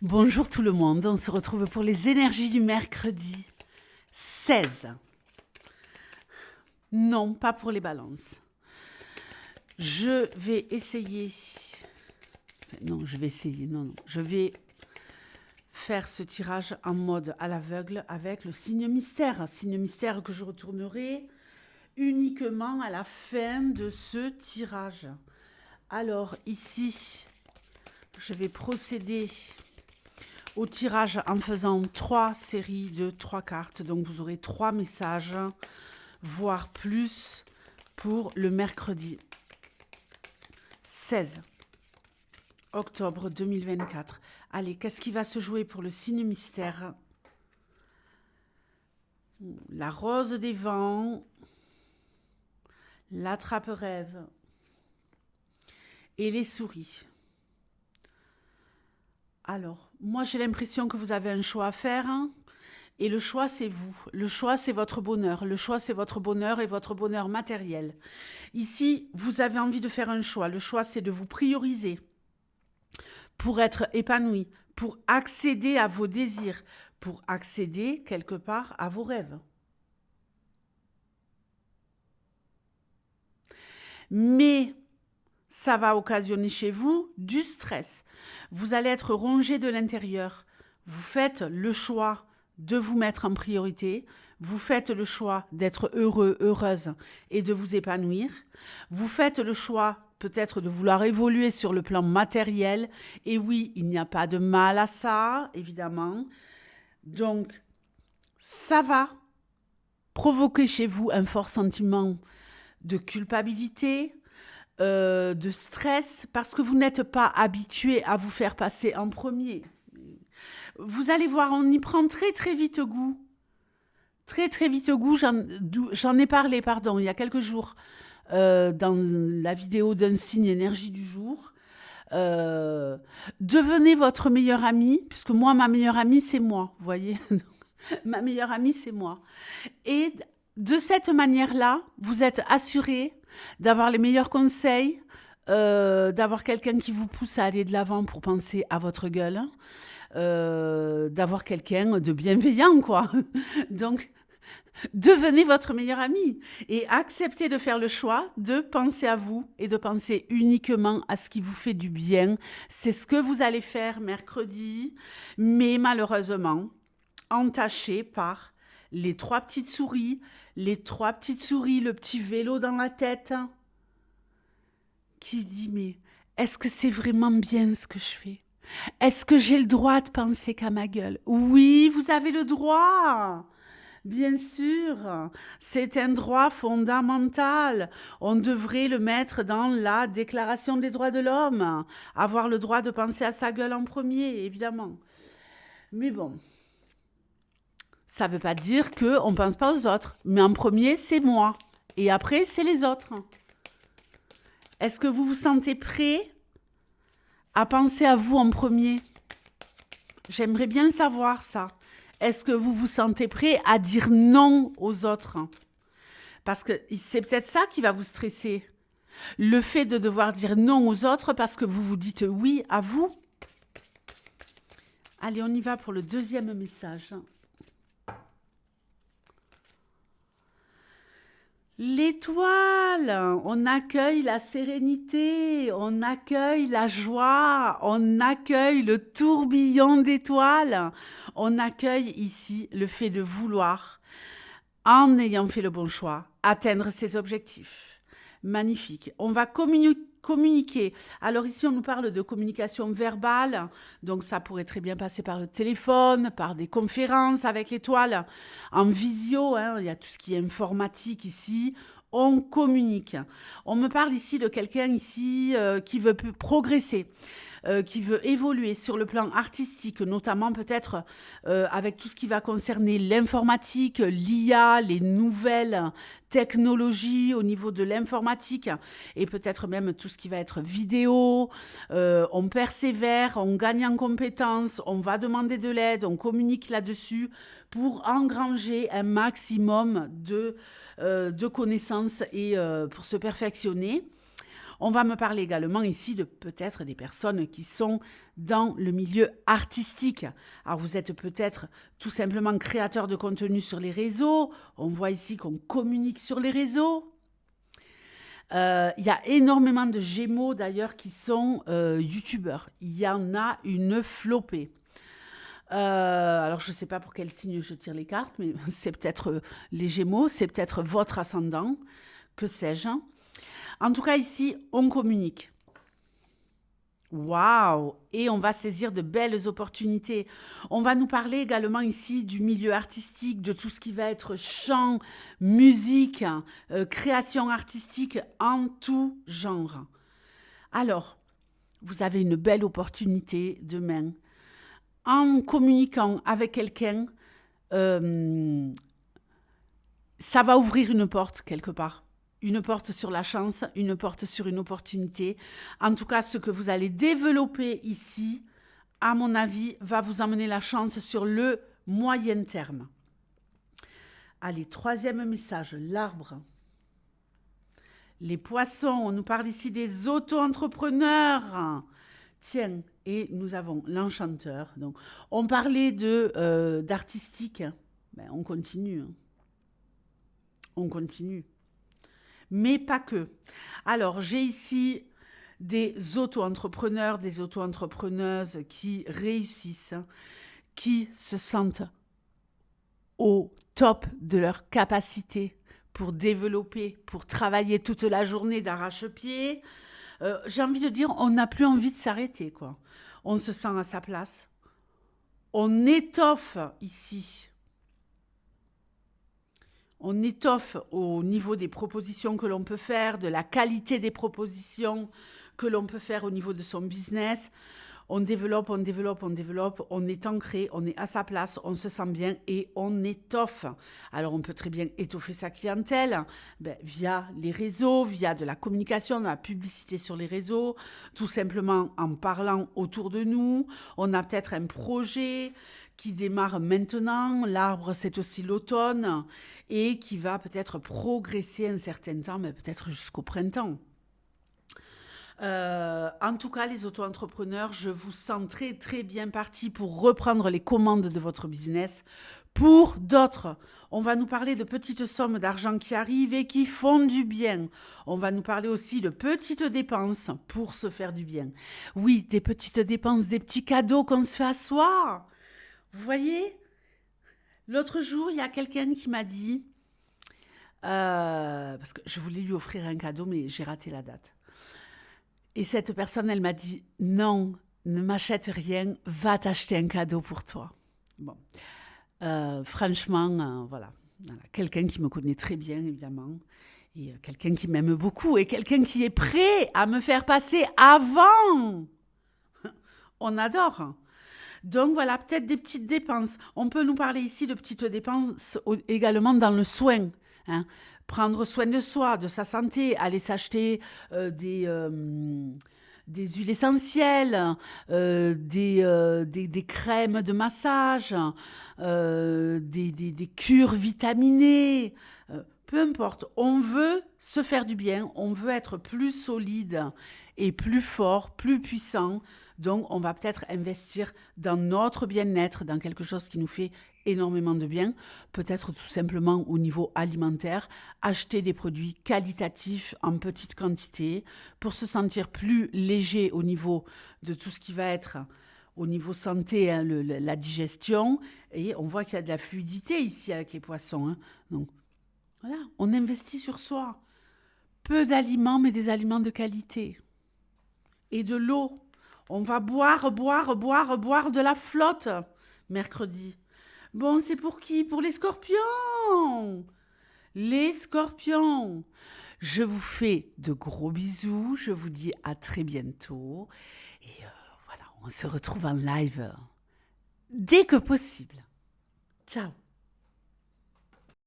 Bonjour tout le monde, on se retrouve pour les énergies du mercredi 16. Non, pas pour les balances. Je vais essayer... Non, je vais essayer, non. Je vais faire ce tirage en mode à l'aveugle avec le signe mystère. Signe mystère que je retournerai uniquement à la fin de ce tirage. Alors ici, je vais procéder au tirage en faisant 3 séries de 3 cartes. Donc vous aurez 3 messages, voire plus, pour le mercredi 16 octobre 2024. Allez, qu'est-ce qui va se jouer pour le signe mystère? La rose des vents, l'attrape-rêve et les souris. Alors, moi j'ai l'impression que vous avez un choix à faire, hein, et le choix c'est vous. Le choix c'est votre bonheur. Le choix c'est votre bonheur et votre bonheur matériel. Ici, vous avez envie de faire un choix. Le choix c'est de vous prioriser pour être épanoui, pour accéder à vos désirs, pour accéder quelque part à vos rêves. Mais ça va occasionner chez vous du stress. Vous allez être rongé de l'intérieur. Vous faites le choix de vous mettre en priorité. Vous faites le choix d'être heureux, heureuse et de vous épanouir. Vous faites le choix peut-être de vouloir évoluer sur le plan matériel. Et oui, il n'y a pas de mal à ça, évidemment. Donc, ça va provoquer chez vous un fort sentiment de culpabilité, de stress, parce que vous n'êtes pas habitué à vous faire passer en premier. Vous allez voir, on y prend très très vite goût. Très très vite goût, j'en ai parlé, pardon, il y a quelques jours, dans la vidéo d'un signe énergie du jour. Devenez votre meilleur ami, puisque moi, ma meilleure amie, c'est moi, vous voyez. Ma meilleure amie, c'est moi. Et de cette manière-là, vous êtes assuré d'avoir les meilleurs conseils, d'avoir quelqu'un qui vous pousse à aller de l'avant pour penser à votre gueule, d'avoir quelqu'un de bienveillant, quoi. Donc, devenez votre meilleur ami et acceptez de faire le choix de penser à vous et de penser uniquement à ce qui vous fait du bien. C'est ce que vous allez faire mercredi, mais malheureusement, entaché par les 3 petites souris, le petit vélo dans la tête, qui dit, mais est-ce que c'est vraiment bien ce que je fais? Est-ce que j'ai le droit de penser qu'à ma gueule? Oui, vous avez le droit. Bien sûr, c'est un droit fondamental. On devrait le mettre dans la Déclaration des droits de l'homme. Avoir le droit de penser à sa gueule en premier, évidemment. Mais bon, ça ne veut pas dire qu'on ne pense pas aux autres. Mais en premier, c'est moi. Et après, c'est les autres. Est-ce que vous vous sentez prêt à penser à vous en premier? J'aimerais bien savoir ça. Est-ce que vous vous sentez prêt à dire non aux autres? Parce que c'est peut-être ça qui va vous stresser. Le fait de devoir dire non aux autres parce que vous vous dites oui à vous. Allez, on y va pour le deuxième message. L'étoile, on accueille la sérénité, on accueille la joie, on accueille le tourbillon d'étoiles, on accueille ici le fait de vouloir, en ayant fait le bon choix, atteindre ses objectifs. Magnifique. On va communiquer. Alors ici, on nous parle de communication verbale. Donc ça pourrait très bien passer par le téléphone, par des conférences avec l'étoile, en visio. Hein, il y a tout ce qui est informatique ici. On communique. On me parle ici de quelqu'un ici qui veut progresser. Qui veut évoluer sur le plan artistique, notamment peut-être avec tout ce qui va concerner l'informatique, l'IA, les nouvelles technologies au niveau de l'informatique et peut-être même tout ce qui va être vidéo. On persévère, on gagne en compétences, on va demander de l'aide, on communique là-dessus pour engranger un maximum de connaissances et pour se perfectionner. On va me parler également ici de peut-être des personnes qui sont dans le milieu artistique. Alors vous êtes peut-être tout simplement créateur de contenu sur les réseaux. On voit ici qu'on communique sur les réseaux. Il y a énormément de Gémeaux d'ailleurs qui sont youtubeurs. Il y en a une flopée. Alors je ne sais pas pour quel signe je tire les cartes, mais c'est peut-être les Gémeaux, c'est peut-être votre ascendant, que sais-je. En tout cas ici, on communique. Waouh! Et on va saisir de belles opportunités. On va nous parler également ici du milieu artistique, de tout ce qui va être chant, musique, création artistique en tout genre. Alors, vous avez une belle opportunité demain. En communiquant avec quelqu'un, ça va ouvrir une porte quelque part. Une porte sur la chance, une porte sur une opportunité. En tout cas, ce que vous allez développer ici, à mon avis, va vous amener la chance sur le moyen terme. Allez, troisième message, l'arbre. Les poissons, on nous parle ici des auto-entrepreneurs. Tiens, et nous avons l'enchanteur. Donc, on parlait d'artistique. Ben, on continue. On continue. Mais pas que. Alors, j'ai ici des auto-entrepreneurs, des auto-entrepreneuses qui réussissent, qui se sentent au top de leur capacité pour développer, pour travailler toute la journée d'arrache-pied. J'ai envie de dire, on n'a plus envie de s'arrêter, quoi. On se sent à sa place. On étoffe ici. On étoffe au niveau des propositions que l'on peut faire, de la qualité des propositions que l'on peut faire au niveau de son business. On développe, on développe, on développe, on est ancré, on est à sa place, on se sent bien et on étoffe. Alors on peut très bien étoffer sa clientèle via les réseaux, via de la communication, de la publicité sur les réseaux, tout simplement en parlant autour de nous. On a peut-être un projet qui démarre maintenant, l'arbre c'est aussi l'automne, et qui va peut-être progresser un certain temps, mais peut-être jusqu'au printemps. En tout cas, les auto-entrepreneurs, je vous sens très très bien partis pour reprendre les commandes de votre business. Pour d'autres, on va nous parler de petites sommes d'argent qui arrivent et qui font du bien. On va nous parler aussi de petites dépenses pour se faire du bien. Oui, des petites dépenses, des petits cadeaux qu'on se fait à soi. Vous voyez? L'autre jour, il y a quelqu'un qui m'a dit, parce que je voulais lui offrir un cadeau, mais j'ai raté la date. Et cette personne, elle m'a dit, non, ne m'achète rien, va t'acheter un cadeau pour toi. Bon, franchement, voilà. Quelqu'un qui me connaît très bien, évidemment, et quelqu'un qui m'aime beaucoup, et quelqu'un qui est prêt à me faire passer avant. On adore. Donc voilà, peut-être des petites dépenses. On peut nous parler ici de petites dépenses également dans le soin. Prendre soin de soi, de sa santé, aller s'acheter des huiles essentielles, des crèmes de massage, des cures vitaminées. Peu importe, on veut se faire du bien, on veut être plus solide et plus fort, plus puissant. Donc, on va peut-être investir dans notre bien-être, dans quelque chose qui nous fait énormément de bien. Peut-être tout simplement au niveau alimentaire, acheter des produits qualitatifs en petite quantité pour se sentir plus léger au niveau de tout ce qui va être au niveau santé, la digestion. Et on voit qu'il y a de la fluidité ici avec les poissons. Donc, voilà, on investit sur soi. Peu d'aliments, mais des aliments de qualité. Et de l'eau. On va boire de la flotte mercredi. Bon, c'est pour qui? Pour les scorpions. Les scorpions. Je vous fais de gros bisous. Je vous dis à très bientôt. Et voilà, on se retrouve en live dès que possible. Ciao.